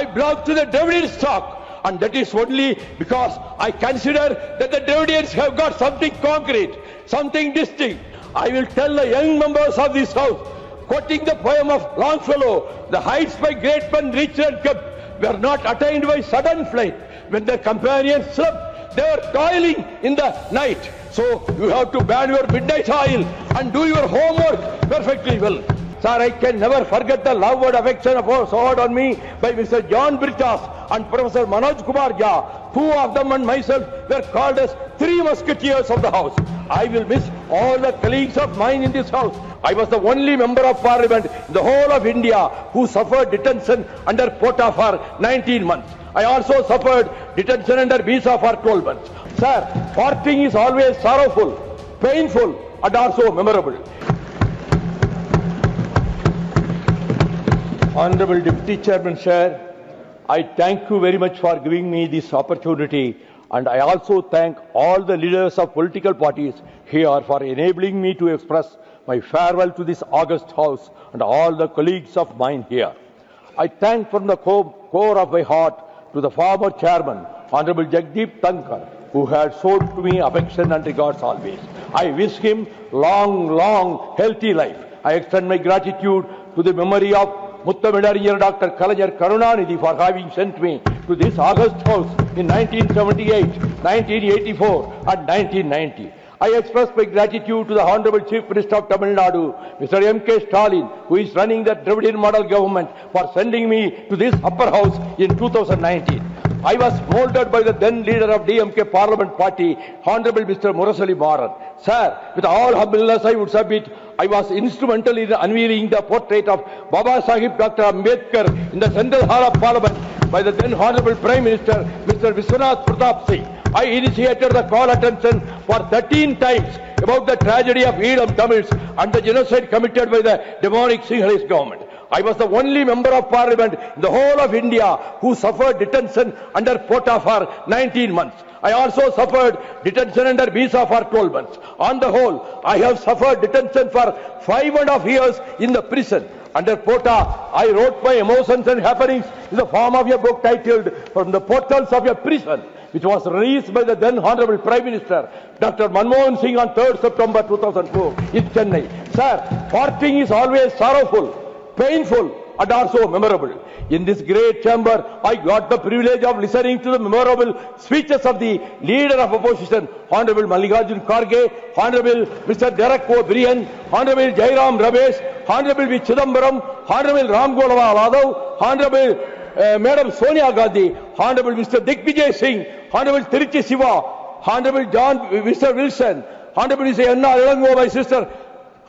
I belong to the Dravidian stock. And that is only because I consider that the Dravidians have got something concrete, something distinct. I will tell the young members of this house, quoting the poem of Longfellow, the heights by great men reached and kept were not attained by sudden flight. When their companions slept, they were toiling in the night. So you have to ban your midnight oil and do your homework perfectly well. Sir, I can never forget the love and affection showered on me by Mr. John Britas and Professor Manoj Kumar Jha. Two of them and myself were called as three musketeers of the house. I will miss all the colleagues of mine in this house. I was the only member of parliament in the whole of India who suffered detention under quota for 19 months. I also suffered detention under visa for 12 months. Sir, parting is always sorrowful, painful, and also memorable. Honorable Deputy Chairman, sir, I thank you very much for giving me this opportunity, and I also thank all the leaders of political parties here for enabling me to express my farewell to this august house and all the colleagues of mine here. I thank from the core of my heart to the former chairman, Honorable Jagdeep Tankar, who had shown to me affection and regards always. I wish him long, healthy life. I extend my gratitude to the memory of Muttamidariya Dr. Kalajar Karunanidhi for having sent me to this august house in 1978, 1984 and 1990. I express my gratitude to the Honorable Chief Minister of Tamil Nadu, Mr. M.K. Stalin, who is running the Dravidian model government, for sending me to this upper house in 2019. I was molded by the then leader of DMK Parliament Party, Honorable Mr. Murasali Maran. Sir, with all humbleness I would submit, I was instrumental in unveiling the portrait of Baba Sahib Dr. Ambedkar in the Central Hall of Parliament by the then Honorable Prime Minister, Mr. Vishwanath Pratap Singh. I initiated the call attention for 13 times about the tragedy of Elam Tamils and the genocide committed by the demonic Sinhalese government. I was the only member of parliament in the whole of India who suffered detention under quota for 19 months. I also suffered detention under visa for 12 months. On the whole, I have suffered detention for 5.5 years in the prison. Under quota, I wrote my emotions and happenings in the form of a book titled From the Portals of a Prison, which was released by the then Honorable Prime Minister, Dr. Monsoon Singh on 3rd September 2004 in Chennai. Sir, parting is always sorrowful, painful, and also memorable. In this great chamber, I got the privilege of listening to the memorable speeches of the leader of opposition, Honorable Mallikarjun Kharge, Honorable Mr. Derek O'Brien, Honorable Jairam Ramesh, Honorable V. Chidambaram, Honorable Ram Gopal Yadav, Honorable Madam Sonia Gandhi, Honorable Mr. Digvijay Singh, Honorable Tiruchi Siva, Honorable Mr. Wilson, Honorable Mr. Anna Ilango, my sister,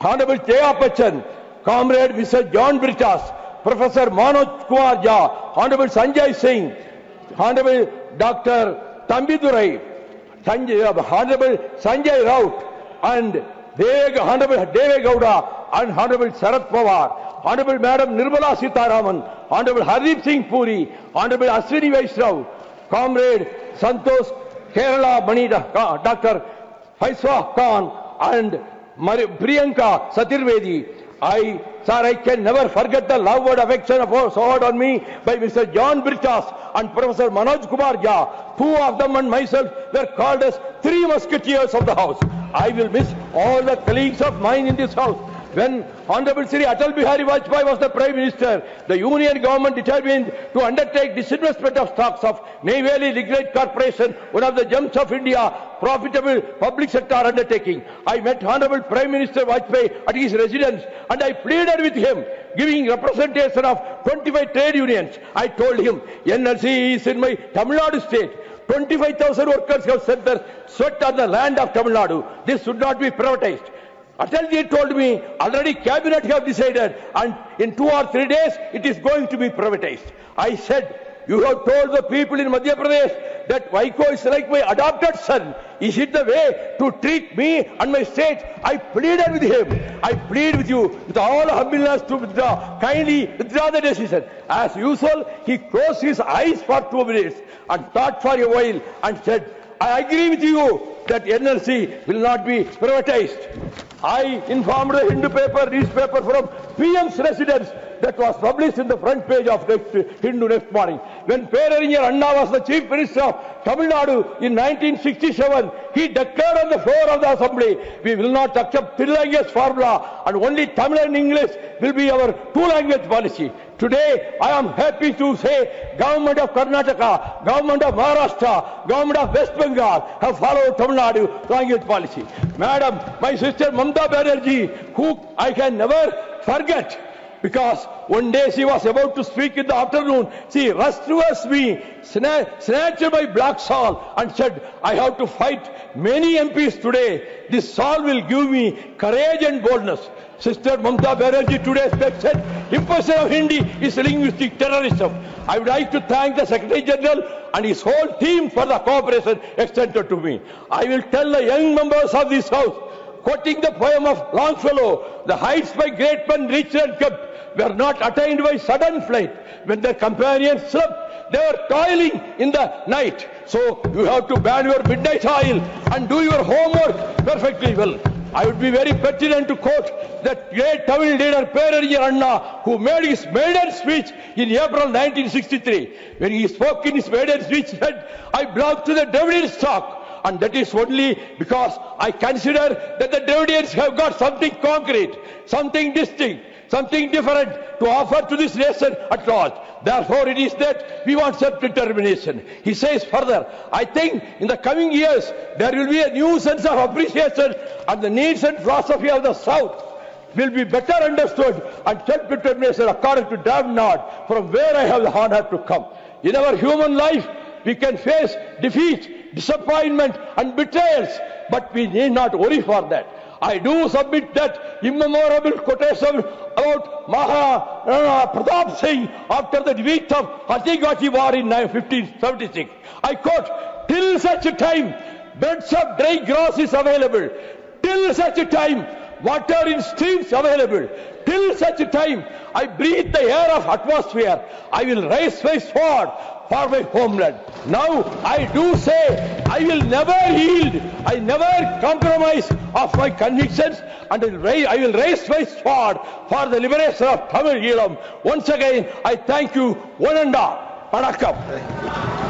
Honorable Jaya Bachchan, Comrade Mr. John Britas, Professor Manoj Kumar Jha, Honorable Sanjay Singh, Honorable Dr. Tambidurai, Honorable Sanjay Raut, and Honorable Deve Gowda, and Honorable Sharad Pawar, Honorable Madam Nirmala Sitaraman, Honorable Hardeep Singh Puri, Honorable Ashwini Vaishnav, Comrade Santosh Kerala Mani, Dr. Faiswa Khan, and Priyanka Satirvedi. I can never forget the love and affection showered on me by Mr. John Britas and Professor Manoj Kumar Jha. Two of them and myself were called as three musketeers of the house. I will miss all the colleagues of mine in this house. When Honorable Sri Atal Bihari Vajpayee was the Prime Minister, the Union government determined to undertake disinvestment of stocks of Neyveli Lignite Corporation, one of the gems of India, profitable public sector undertaking. I met Honorable Prime Minister Vajpayee at his residence and I pleaded with him, giving representation of 25 trade unions. I told him, NLC is in my Tamil Nadu state. 25,000 workers have set their sweat on the land of Tamil Nadu. This should not be privatized. Atalji told me, already cabinet have decided and in 2 or 3 days it is going to be privatized. I said, you have told the people in Madhya Pradesh that Vaiko is like my adopted son. Is it the way to treat me and my state? I pleaded with him. I plead with you with all humbleness to withdraw. Kindly withdraw the decision. As usual, he closed his eyes for 2 minutes and thought for a while and said, I agree with you that NLC will not be privatized. I informed the Hindu newspaper from PM's residence that was published in the front page of Hindu next morning. When Perarinyar Anna was the Chief Minister of Tamil Nadu in 1967, he declared on the floor of the Assembly, we will not accept three-language formula and only Tamil and English will be our two-language policy. Today, I am happy to say Government of Karnataka, Government of Maharashtra, Government of West Bengal have followed Tamil Nadu language policy. Madam, my sister Mamta Banerjee, who I can never forget, because one day she was about to speak in the afternoon, she rushed towards me, snatched my black shawl and said, I have to fight many MPs today. This shawl will give me courage and boldness. Sister Mamta Banerjee today said, imposition of Hindi is linguistic terrorism. I would like to thank the Secretary General and his whole team for the cooperation extended to me. I will tell the young members of this House, quoting the poem of Longfellow, the heights by great men reached and kept were not attained by sudden flight. When their companions slept, they were toiling in the night. So you have to ban your midnight oil and do your homework perfectly well. I would be very pertinent to quote that great Tamil leader Perarinyar Anna, who made his maiden speech in April 1963. When he spoke in his maiden speech, he said, I belong to the Dravidian stock. And that is only because I consider that the Dravidians have got something concrete, something distinct, something different to offer to this nation at large. Therefore, it is that we want self-determination. He says further, I think in the coming years, there will be a new sense of appreciation and the needs and philosophy of the South will be better understood and self-determination according to Dravidian, from where I have the honor to come. In our human life, we can face defeat, disappointment and betrayals, but we need not worry for that. I do submit that immemorable quotation about Maha Pratap Singh after the defeat of Hatigati War in 1576. I quote, till such a time, beds of dry grass is available. Till such a time, water in streams available. Till such a time, I breathe the air of atmosphere. I will raise my sword for my homeland. Now I do say I will never yield, I never compromise of my convictions, and I will raise my sword for the liberation of Tamil Eelam. Once again, I thank you, one and all. Vanakkam.